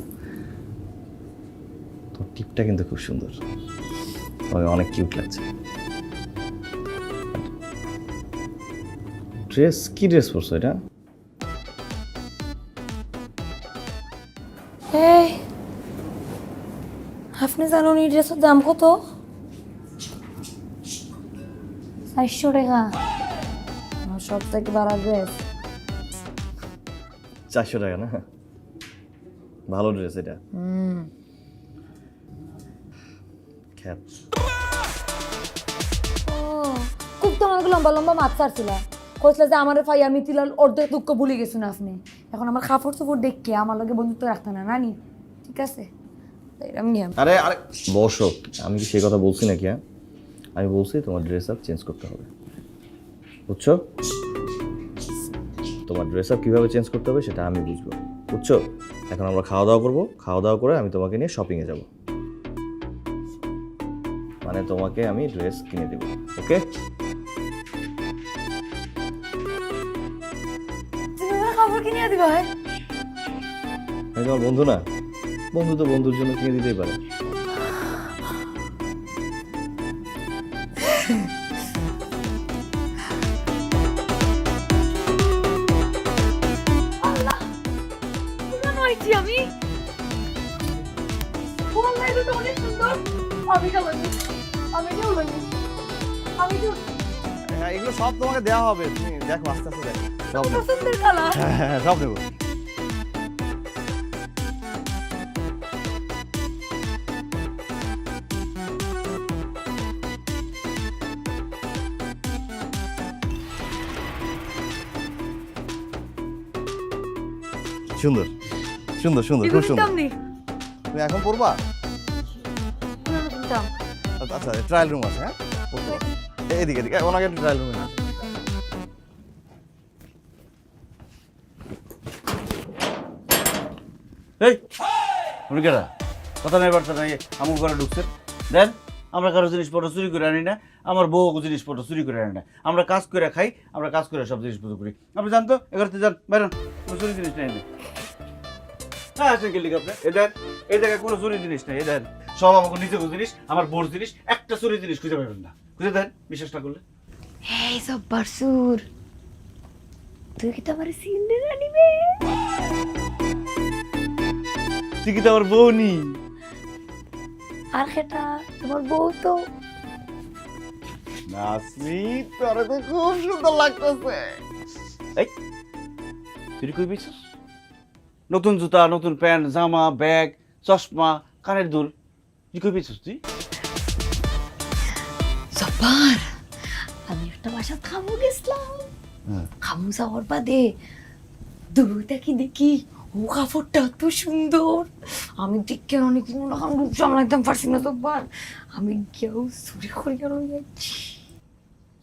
Speaker 3: তোর টিপটা কিন্তু খুব সুন্দর, তোমাকে অনেক কিউট লাগছে। ড্রেস কি ড্রেস পরছো এটা?
Speaker 9: এই আপনি জানুন এই ড্রেসের দাম কত? 400 টাকা। আমার সব থেকে ভালো ড্রেস।
Speaker 3: 400 টাকা না? ভালো ড্রেস এটা। খ্যাত।
Speaker 9: ও খুব তো আমাকে লম্বা লম্বা মাছ ছাড়ছিল, কইছিল যে আমার ভাই আমি তিলাল অর্ধেক দুঃখ ভুলে গেছি না আপনি। এখন আমার কাপড় চোপড় দেখে আমার লগে বন্ধুত্ব রাখতে না নানি, ঠিক আছে? এরকম নিয়ম।
Speaker 3: আরে আরে বসো, আমি কি সেই কথা বলছি নাকি? হ্যাঁ, আমি বলছি তোমার ড্রেস আপ চেঞ্জ করতে হবে, বুঝছো? তোমার ড্রেস আপ কীভাবে চেঞ্জ করতে হবে সেটা আমি বুঝবো, বুঝছো? এখন আমরা খাওয়া দাওয়া করবো, খাওয়া দাওয়া করে আমি তোমাকে নিয়ে শপিংয়ে যাব, মানে তোমাকে আমি ড্রেস কিনে দেবো, ওকে?
Speaker 9: তুমি আমার কাপড় কিনে দিবা?
Speaker 3: আমি তোমার বন্ধু না? বন্ধু তো বন্ধুর জন্য কিনে দিতেই পারে।
Speaker 6: আমি ওয়াল্লাহি এটা অনেক সুন্দর। আমি কালানি, আমি কালানি, আমি তো
Speaker 3: হ্যাঁ, এগুলো সব তোমাকে দেওয়া হবে, তুমি দেখো আস্তে আস্তে দেখো, সব নেবো।
Speaker 6: সুন্দর কালার।
Speaker 3: হ্যাঁ, সব নেবো। সুন্দর সুন্দর সুন্দর, খুব সুন্দর। তুমি এখন পড়বা? আচ্ছা, ট্রায়াল রুম আছে। হ্যাঁ, পড়তে পারো। এদিকে এদিকে ওনাকে একটু ট্রায়াল রুমে না।
Speaker 2: এই উনি কেরা? কথা নেই, বার্তা নাই, আমার ঘরে ঢুকছেন। দেন, আমরা কারো জিনিসপত্র চুরি করে আনি না, আমার বউ জিনিসপত্র চুরি করে আনি না। আমরা কাজ করে খাই, আমরা কাজ করে সব জিনিসপত্র করি। আপনি জানতো এগারোতে যান, বাইরেন, কোনো চুরি জিনিস নেই। হ্যাঁ, আসেন কি লিখে আপনি? এই দেন, এই জায়গায় কোনো চুরি জিনিস নেই। এই দেন, সব আমাকে নিজের জিনিস, আমার বোর জিনিস, একটা চুরি জিনিস খুঁজে পাবেন না। খুঁজে দেন, বিশ্বাস না করলে।
Speaker 9: এই সব বারসুর, তুই কি তো আমার সিন্ডারেলা নিবে?
Speaker 2: তুই কি তো আমার বউ নি?
Speaker 9: আর সেটা তোমার বউ তো।
Speaker 2: নাসরিন, তোরে তো খুব সুন্দর লাগতেছে। এই তুই কই পেয়েছিস? নতুন জুতা, নতুন প্যান্ট, জামা, ব্যাগ, চশমা, কানের দুল, তুই কই পেয়েছিস তুই?
Speaker 9: জব্বার, আমি একটা বাসা খামু গেছিলাম। খামু যাওয়ার বাদে দূরটা কি দেখি ও কাপড়টা এত সুন্দর, আমি দেখে অনেক রূপ সামলাইতাম পারছি না জব্বার। আমি কেউ চুরি করে গেল যাচ্ছি।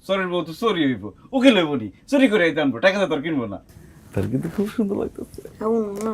Speaker 2: চোরের বউ তো চুরি হইব, ওকে লইব নি, চুরি করে আইতে আনবো, টাকা তোর কিনবো না। তার কিন্তু খুব সুন্দর লাগতেছে।
Speaker 9: না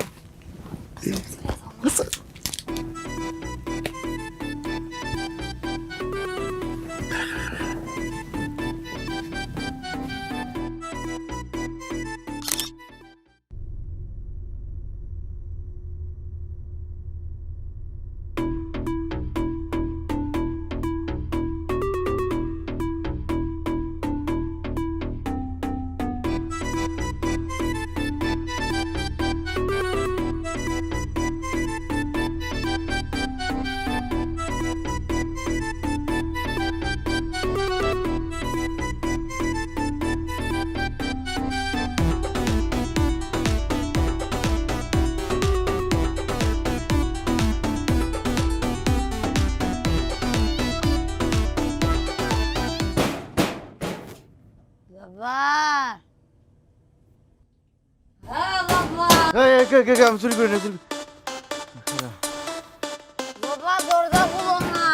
Speaker 2: আমি চুরি করে নাই,
Speaker 6: বাবা দরজা খুলো না।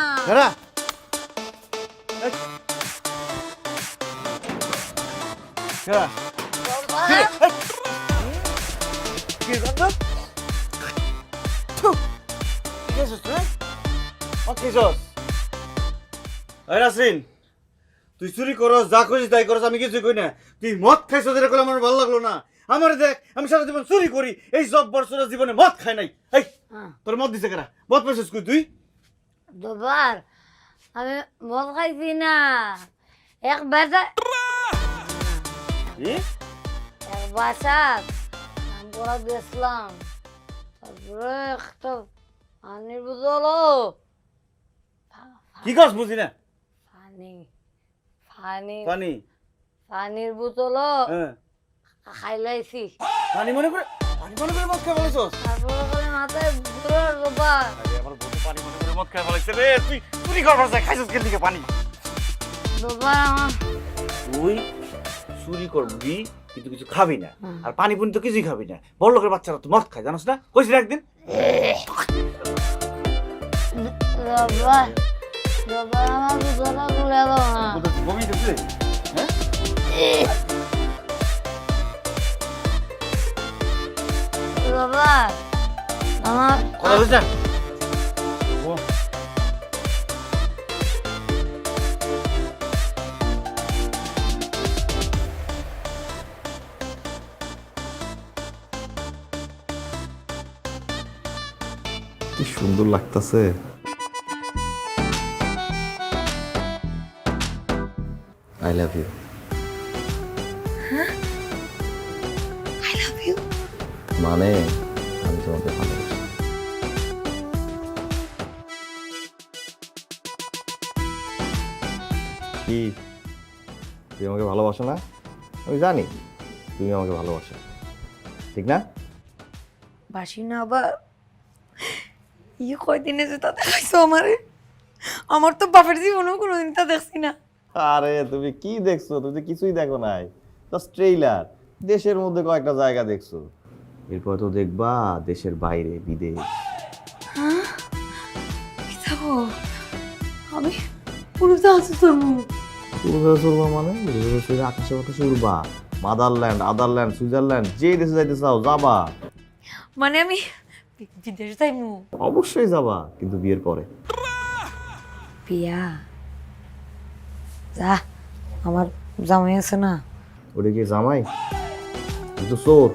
Speaker 5: নাসরিন, তুই চুরি করস, যা খুশি তাই করস, আমি কিছুই কই না। তুই মদ খাইছ যেটা করলে আমার ভালো লাগলো না। আমার দেখ, আমি সারা জীবন চুরি করি, এই জব্বর চোরা জীবনে মদ খাই নাই। এই তোর মদ দিছে কারা? মদ পেয়েছিস কই তুই?
Speaker 9: জব্বার আমি মদ খাইছি না, এক বাসা
Speaker 5: কি?
Speaker 9: এক বাসাত নাম করা দিয়েছিলাম, তারপরে একটা পানির বোতলও
Speaker 5: কি করস বুঝি না?
Speaker 9: পানি পানি
Speaker 5: পানি?
Speaker 9: পানির বোতলও
Speaker 5: হ্যাঁ।
Speaker 9: খাইলাইছি,
Speaker 5: পানি মনে করে মদ খাই বলেছস?
Speaker 9: তারপরে করে মাথায় ঘুরে জব্বার।
Speaker 5: আরে আমার বউ পানি মনে করে মদ খাই বলেছে রে। তুই চুরি করবার চাই, খাইছস কেন দিকে পানি?
Speaker 9: জব্বার আমার
Speaker 5: তুই চুরি করবি কিন্তু কিছু খাবি না, আর পানি পুনি তো কিছুই খাবি না। বড় লোকের বাচ্চারা তো মদ খায়, জানোস না? কইছিস না একদিন?
Speaker 9: জব্বার জব্বার আমার বোতলটা খুলে দাও না।
Speaker 5: বমি দিছে? হ্যাঁ?
Speaker 9: জব্বার আমার
Speaker 5: কথা বলছ না? ও
Speaker 3: কি সুন্দর লাগতেছে। I love you.
Speaker 9: I love you.
Speaker 3: মানে আমি তোমাকে ভালোবাসি। কি তুমি আমাকে ভালোবাসো না? আমি জানি তুমি আমাকে ভালোবাসো, ঠিক না?
Speaker 6: বাসি না আবার কয়দিনে যে তা দেখাইছো আমারে, আমার তো বাপের জীবনেও কোনোদিন তা দেখছি না।
Speaker 3: আরে তুমি কি দেখছো? তুমি তো কিছুই দেখো নাই, জাস্ট ট্রেইলার। দেশের মধ্যে কয়েকটা জায়গা দেখছো, এরপর তো দেখবা দেশের বাইরে, বিদেশ।
Speaker 6: কি থাকো আমি পুরো জাহাজ চলবো।
Speaker 3: চলবা মানে আকাশে বাতাসে উড়বা, মাদারল্যান্ড, আদারল্যান্ড, সুইজারল্যান্ড, যে দেশে যাইতে চাও যাবা।
Speaker 6: মানে আমি বিদেশে যাইমু?
Speaker 3: অবশ্যই যাবা, কিন্তু বিয়ের পরে।
Speaker 6: বিয়া যা, আমার জামাই আছে না।
Speaker 3: ওটা কি জামাই? তুই তো চোর।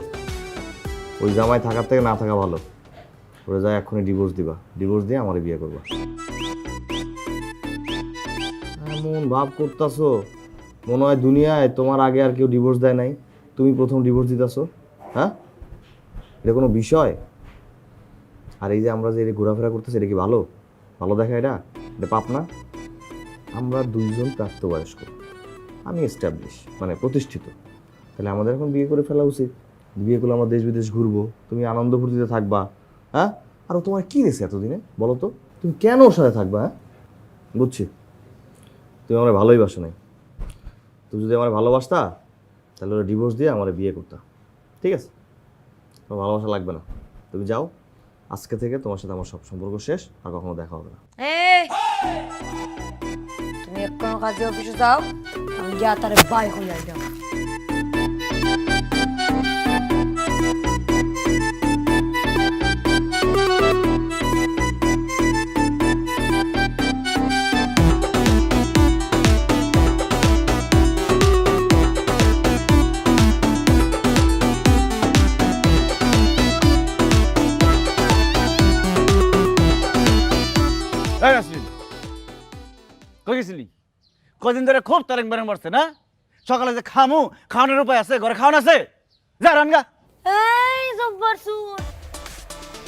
Speaker 3: ওই জামাই থাকার থেকে না থাকা ভালো। ওরা যায় এক্ষুনি ডিভোর্স দিবা, ডিভোর্স দিয়ে আমারে বিয়ে করবা। এমন ভাব করতেছো মনে হয় দুনিয়ায় তোমার আগে আর কেউ ডিভোর্স দেয় নাই, তুমি প্রথম ডিভোর্স দিতেছো। হ্যাঁ, এটা কোনো বিষয়? আর এই যে আমরা যে ঘোরাফেরা করতেছি, এটা কি ভালো ভালো দেখা? এটা এটা পাপ না? আমরা দুইজন প্রাপ্তবয়স্ক, আমি এস্টাবলিশ মানে প্রতিষ্ঠিত, তাহলে আমাদের এখন বিয়ে করে ফেলা উচিত। বিয়ে করলে আমরা দেশ বিদেশ ঘুরবো, তুমি আনন্দ ফুর্তিতে থাকবা। হ্যাঁ, আর ও তোমার কী দিয়েছে এতদিনে বলো তো? তুমি কেন ওর সাথে থাকবা? হ্যাঁ, বুঝছি তুমি আমার ভালোই বাসো নাই। তুমি যদি আমার ভালোবাসতা তাহলে ওরা ডিভোর্স দিয়ে আমার বিয়ে করতা, ঠিক আছে? তোমার ভালোবাসা লাগবে না, তুমি যাও। আজকে থেকে তোমার সাথে আমার সব সম্পর্ক শেষ, আর কখনো দেখা হবে না।
Speaker 6: এই তুমি এক্ষণ কাজে অফিসে যাও, আমি গিয়া তারে বাই হয়ে যাই।
Speaker 5: এই নাসরিন, কই গেছিলি? কদিন ধরে খুব তারেং বারেং মারছে না? সকালে যে খাওয়ানোর উপায় আছে? ঘরে খাওয়ান আছে? যা রানগা।
Speaker 9: এই জব্বার সুর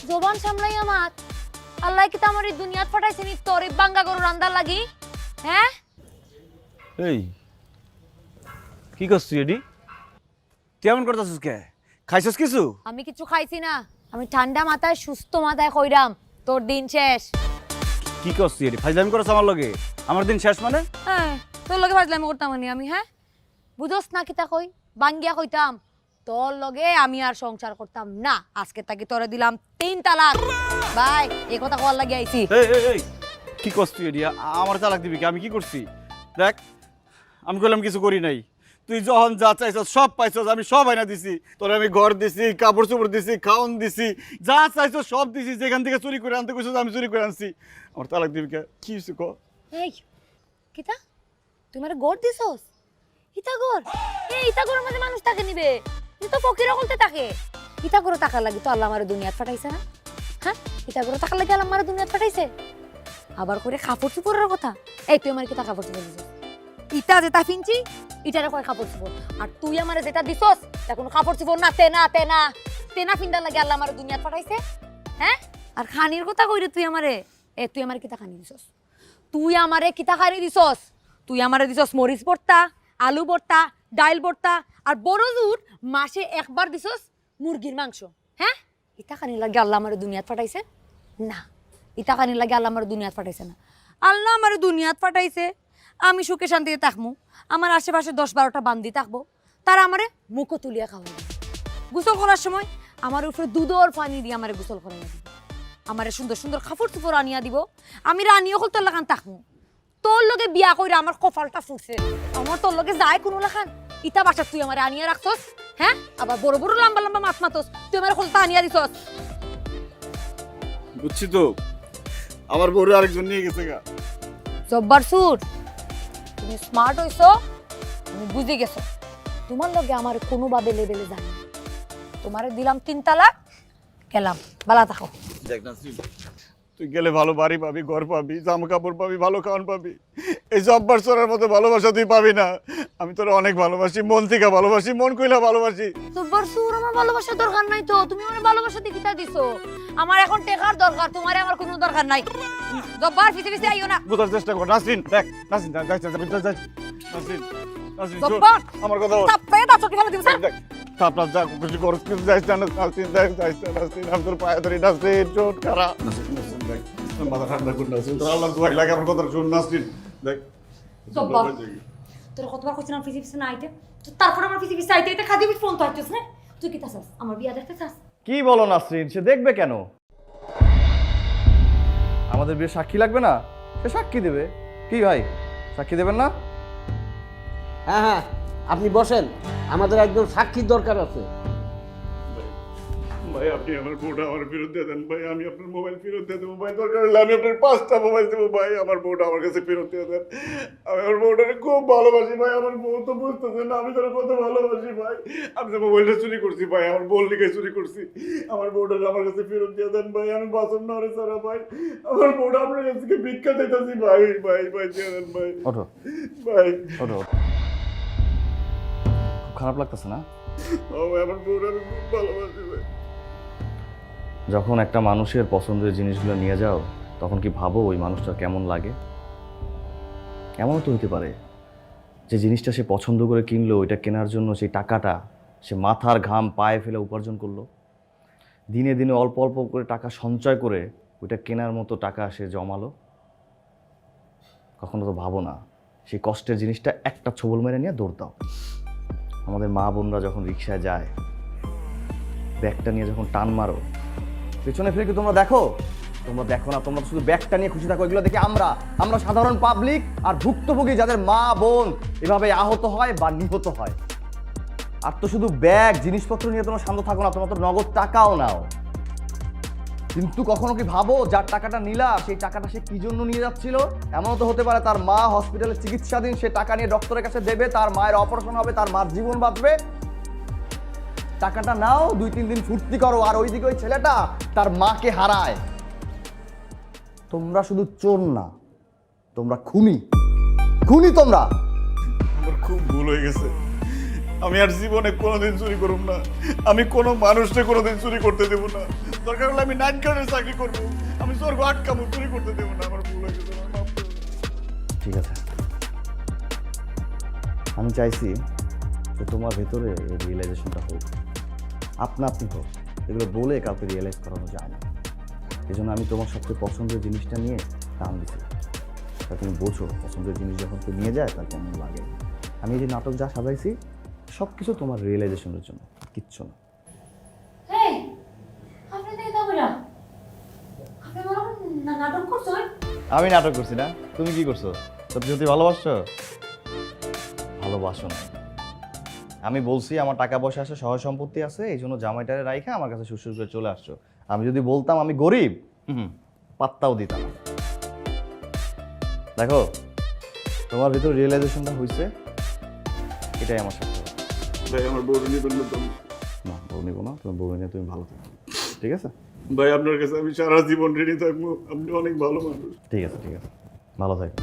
Speaker 9: জবান সামলাই আমার। আল্লাহ কি আমার এই দুনিয়াত পাঠাইছে নি তোর এই বাঙ্গা গরু রান্দার লাগি? হ্যাঁ,
Speaker 5: এই কি করছিস এডি? কেমন করতেছিস? কে খাইছিস কিছু?
Speaker 6: আমি কিছু খাইছি না, আমি ঠান্ডা মাথায় সুস্থ মাথায় কইরাম তোর দিন শেষ।
Speaker 5: কি করছিস এডি? ফাইজলামি করছ আমার লগে? আমার দিন শেষ মানে?
Speaker 6: হ্যাঁ, তোর লগে ফাজলামি করতাম আমি। হ্যাঁ, বুঝোস না কিতা কই? বাঙ্গিয়া কইতাম তোর লগে আমি আর সংসার করতাম না। আজকে তাকে তোরে দিলাম 3 তালাক। বাই, এই কথা কল লাগি আইছি।
Speaker 5: এই কি করছিস এডি? আমার তালাক দিবি কি? আমি কি করছি? দেখ, আমি কইলাম কিছু করি নাই, তুই তুই যখন যা চাইছস সব পাইছস, আমি সব আইনা দিছি। তোরে আমি ঘর দিছি, কাপড় চোপড় দিছি, খাওন দিছি, যা চাইছস সব দিছি। যেখান থেকে চুরি করে আনতে কইছস আমি চুরি করে আনছি। আমার তালাক দিবি কে? কি হইছে ক?
Speaker 6: এই কিতা তুই মারে গড় দিছস? ইতা গড় ইতা গড়ের মধ্যে মানুষ তাকে নিবে? ই তো ফকির হলতে থাকে। ইতা গড় টাকা লাগি তো আল্লাহ আমারে দুনিয়াত পাঠাইছে না? হ্যাঁ, ইতা গড় টাকা লাগি আল্লাহ আমারে দুনিয়াত পাঠাইছে। আবার করে কাপড় চোপড়ের কথা। এই তুই আমারে কিতা কাপড় চোপড় দিছস? ইটা যেটা ফিনছি ইটারে কয় কাপড় চোপড়, আর তুই আমারে যেটা দিছস তা কোনো কাপড় চোপড় না। তেনা ফিন্দার লাগে আল্লাহ আমারে দুনিয়াত পাঠাইছে। হ্যাঁ, আর খানির কথা কইরে তুই আমারে তুই আমারে কিতা খানি দিছস? তুই আমারে কিতা খানি দিছস? তুই আমারে দিছস মরিচ ভর্তা, আলু ভর্তা, ডাইল ভর্তা, আর বড় জোর মাসে একবার দিছস মুরগির মাংস। হ্যাঁ, ইতা খানি লাগে আল্লাহ আমারে দুনিয়াত পাঠাইছে না? ইতা খানি লাগে আল্লাহ আমারে দুনিয়াত পাঠাইছে না? আল্লাহ আমারে দুনিয়াত পাঠাইছে আমি সুখে শান্তিতে থাকবো, আমার আশেপাশে 10-12টা বান্দি থাকবো, তারা আমারে মুখো তুলিয়া খাওয়াবে। গোসল করার সময় আমার উপরে দুধর পানি দিয়ে আমারে গোসল করাইয়া দিব, আমারে সুন্দর সুন্দর কাপড় চোপড় আনিয়া দিব, আমি রানিও হল তোর লাগান থাকবো। তোর লগে বিয়া কইরা আমার কপালটা ফুটছে, আমার তোর লগে যায় কোনো লাখান। ইতা বাসা তুই আমারে আনিয়া রাখছস। হ্যাঁ, আবার বড় বড় লম্বা লম্বা মাছ মাতস, তুই আমার হলতা আনিয়া দিছস।
Speaker 5: বুঝছি তো, আমার বউরে আরেকজন নিয়ে গেছে গা।
Speaker 6: জব্বার সুর, তুমি স্মার্ট হইছো, তুমি বুঝে গেছো। তোমার লগে আমার কোনোভাবে লেভেলে জানি না। তোমারে দিলাম 3 তালাক, গেলাম, বালা থাকো।
Speaker 5: দেখ না, তুই গেলে ভালো বাড়ি পাবি, ঘর পাবি, জামা কাপড় পাবি, ভালো খাওয়ান পাবি। এই জব্বার চোরার মতো ভালোবাসা তুই পাবি না। আমি তোরা অনেক ভালোবাসি, মন থেকে ভালোবাসি, মন কইলা ভালোবাসি।
Speaker 6: জব্বার সুর, আমার ভালোবাসার দরকার নাই তো, তুমি আমার ভালোবাসা দিকিতা দিছো। আমার এখন টেকার দরকার, তোমারে আমার কোনো দরকার নাই। জব্বার পিছে পিছে আইও না।
Speaker 5: বুঝার চেষ্টা কর। নাসরিন দেখ, নাসরিন নাসরিন,
Speaker 6: জব্বার
Speaker 5: আমার কথা বল।
Speaker 6: তাপয়ে তা চোখে ফেলে দিবস।
Speaker 5: দেখ, তাপলা যা কিছু করস, কিন্তু যাইছ না নাসরিন, দেখ যাইছ না নাসরিন, আমি তোর পায়ে ধরি নাসরিন, চোট খারা। নাসরিন দেখ, মাথা ঠান্ডা কর নাসরিন, তোর আল্লাহর দোয়াই লাগে, আমার কথা শুন নাসরিন দেখ।
Speaker 6: জব্বার, তোর কতবার কইছিলাম পিছে পিছে না আইতে, তো তারপর আমার পিছে পিছে আইতে আইতে খাদি ফোন তো আইতেছ না। তুই কি চাস? আমার বিয়া দেখতে চাস?
Speaker 3: কি বলো নাসরিন, সে দেখবে কেন? আমাদের বিয়ে সাক্ষী লাগবে না? সে সাক্ষী দেবে। কি ভাই, সাক্ষী দেবেন না?
Speaker 10: হ্যাঁ হ্যাঁ, আপনি বসেন, আমাদের একজন সাক্ষীর দরকার আছে।
Speaker 5: ভাই আপনি আমার বউটা আমার ফেরত দিয়ে দেন ভাই, আমি আপনার মোবাইল ফেরত দিয়ে দেবো ভাই, দরকার হলে আমি আপনার 5টা মোবাইল দেবো ভাই, আমার বউটা আমার কাছে ফেরত দিয়ে দেন। আমি আমার বউটাকে খুব ভালোবাসি ভাই, আমার বউ তো বুঝতেছে না আমি তারা কত ভালোবাসি ভাই। আমি তো মোবাইলটা চুরি করছি ভাই, আমার বউর লিখে চুরি করছি। আমার বউটাকে আমার কাছে ফেরত দিয়ে দেন ভাই, আমি বাসন না রে সারা ভাই, আমার বউটা আপনার কাছে ভিক্ষা দিতেছি ভাই, ভাই ভাই দিয়ে দেন ভাই।
Speaker 3: ওঠো
Speaker 5: ভাই
Speaker 3: ওঠো। খুব খারাপ লাগতেছে না?
Speaker 5: ও ভাই, আমার বউটা আমি খুব ভালোবাসি ভাই।
Speaker 3: যখন একটা মানুষের পছন্দের জিনিসগুলো নিয়ে যাও, তখন কি ভাবো ওই মানুষটা কেমন লাগে? এমনও তো হইতে পারে যে জিনিসটা সে পছন্দ করে কিনলো, ওইটা কেনার জন্য সেই টাকাটা সে মাথার ঘাম পায়ে ফেলে উপার্জন করলো, দিনে দিনে অল্প অল্প করে টাকা সঞ্চয় করে ওইটা কেনার মতো টাকা সে জমালো। কখনো তো ভাবো না সেই কষ্টের জিনিসটা একটা ছোবল মেরে নিয়ে দৌড় দাও। আমাদের মা বোনরা যখন রিক্সায় যায়, ব্যাগটা নিয়ে যখন টান মারো, পেছনে ফিরে কি তোমরা দেখো? তোমরা দেখো না, তোমরা শুধু ব্যাগটা নিয়ে খুশি থাকো। এগুলো দেখে আমরা সাধারণ পাবলিক আর ভুক্তভোগী যাদের মা বোন এভাবে আহত হয় বা নিহত হয়। আর তো শুধু ব্যাগ জিনিসপত্র নিয়ে তোমরা শান্ত থাকো না, তোমরা তো নগদ টাকাও নাও। কিন্তু কখনো কি ভাবো যার টাকাটা নিলা সেই টাকাটা সে কি জন্য নিয়ে যাচ্ছিল? এমনও তো হতে পারে তার মা হসপিটালে চিকিৎসাধীন, সে টাকা নিয়ে ডক্টরের কাছে দেবে, তার মায়ের অপারেশন হবে, তার মার জীবন বাঁচবে। টাকাটা নাও, 2-3 দিন ফুর্তি করো, আর ওইদিকে ওই ছেলেটা তার মাকে হারায়। তোমরা শুধু চোর না, তোমরা খুনি, খুনি তোমরা।
Speaker 5: আমার খুব ভুল হয়ে গেছে, আমি আর জীবনে কোনোদিন চুরি করব না, আমি কোনো মানুষকে কোনোদিন চুরি করতে দেবো না। দরকার হলে আমি নাইট গার্ডের চাকরি করবো, আমি স্বর্গ আটকাবো, চুরি করতে দেবো না। আমার ভুল হয়ে গেছে, আমার মাফ করে দাও।
Speaker 3: ঠিক আছে, আমি চাইছি যে তোমার ভেতরে এই রিয়েলাইজেশনটা হোক, আপনা আপনি হোক। এগুলো বলে কাউকে রিয়েলাইজ করানো যায় না। এই জন্য আমি তোমার সবচেয়ে পছন্দের জিনিসটা নিয়ে টান দিচ্ছি, তা তুমি বোঝো পছন্দের জিনিস যখন কেউ নিয়ে যায় তার কেমন লাগে। আমি এই যে নাটক যা সাজাইছি সব কিছু তোমার রিয়েলাইজেশনের জন্য, কিচ্ছু না।
Speaker 6: এই আপনি তো এটা বলা আপনি বলো না নাটক করছো?
Speaker 3: আমি নাটক করছি না, তুমি কি করছো? সত্যি সত্যি ভালোবাসছো? ভালোবাসো না, আমি বলছি আমার টাকা পয়সা আছে, সহায় সম্পত্তি আছে, এই জন্য জামাইটারে রাইখা আমার কাছে শ্বশুর করে চলে আসছো। আমি যদি বলতাম আমি গরিব, পাত্তাও দিতাম না। দেখো তোমার ভিতর রিয়েলাইজেশনটা হয়েছে, এটাই আমার সাথে।
Speaker 5: ভাই আমার বউ নিবেন না তো?
Speaker 3: না, বউ নিবো না, তোমার বউ নিয়ে তুমি ভালো থাকো, ঠিক আছে?
Speaker 5: ভাই আপনার কাছে আমি সারা জীবন ঋণী থাকবো, আপনি অনেক ভালো মানুষ।
Speaker 3: ঠিক আছে, ঠিক আছে, ভালো থাকো।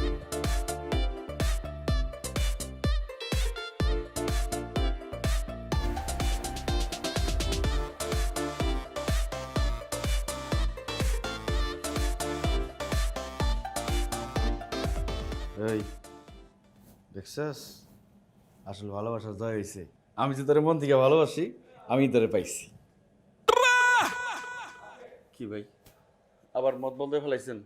Speaker 2: এই দেখছস, আসলে ভালোবাসা জয় হয়েছে। আমি যে তোরে মন থেকে ভালোবাসি, আমি তোরে পাইছি। কি ভাই, আবার মত বলতে ফেলাইছেন?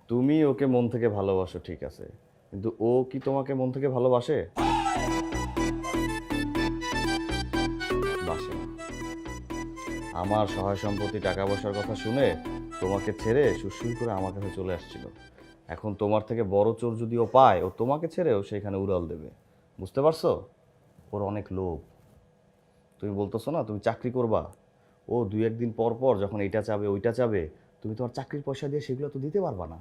Speaker 3: তুমি ওকে মন থেকে ভালোবাসো ঠিক আছে, কিন্তু ও কি তোমাকে মন থেকে ভালোবাসে? বাসে না। আমার সহায় সম্পত্তি টাকা পয়সার কথা শুনে তোমাকে ছেড়ে সুসুর করে আমার কাছে চলে আসছিল। এখন তোমার থেকে বড় চোর যদি ও পায়, ও তোমাকে ছেড়েও সেখানে উড়াল দেবে। বুঝতে পারছো? ওর অনেক লোভ। তুমি বলতেছো না তুমি চাকরি করবা, ও 2-1 দিন পর পর যখন এইটা চাবে ওইটা চাবে, তুমি তোমার চাকরির পয়সা দিয়ে সেগুলো তো দিতে পারবা না।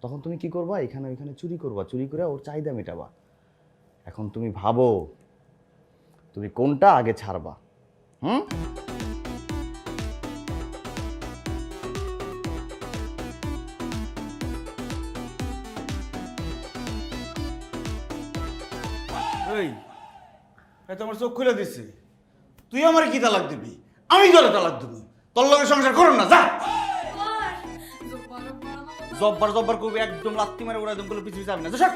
Speaker 3: তখন তুমি কি করবা? এখানে ওইখানে চুরি করবা, চুরি করে ওর চাহিদা মেটাবা। এখন তুমি ভাবো তুমি কোনটা আগে ছাড়বা? হুম?
Speaker 2: এই তো আমার চোখ খুলে দিছে। তুই আমার কি তালাক দিবি? আমি তোরে তালাক দিব। তোর লগে সংসার করুন না, যা। জব্বার জব্বার করবি, একদম লাত্তি মারে ওরা একদম পিছু পিছু যাবি না। সব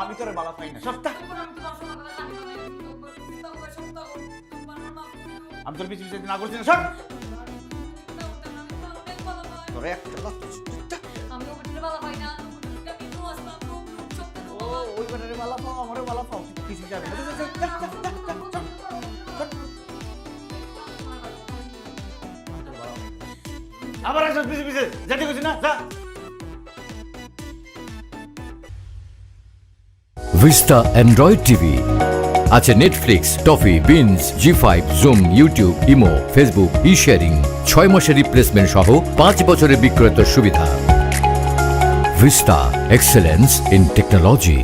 Speaker 2: আমি তোরে বালা পাই না, সবটা আমি তোর পিছু পিছু না করছি না। সব তোরে একটা লাত্তি। ওই বাটারে বালা পাও, আমারও বালা পাও, পিছু যাবি না। আবার একজন পিছু পিছু যেতে গেছি না, যা।
Speaker 1: ভিস্তা অ্যান্ড্রয়েড টিভি আছে নেটফ্লিক্স, টফি, বিনস, জি5, Zoom, YouTube, imo, Facebook, sharing, 6 মাসের রিপ্লেসমেন্ট সহ 5 বছরের বিক্রয়ের সুবিধা। Vista, excellence in technology.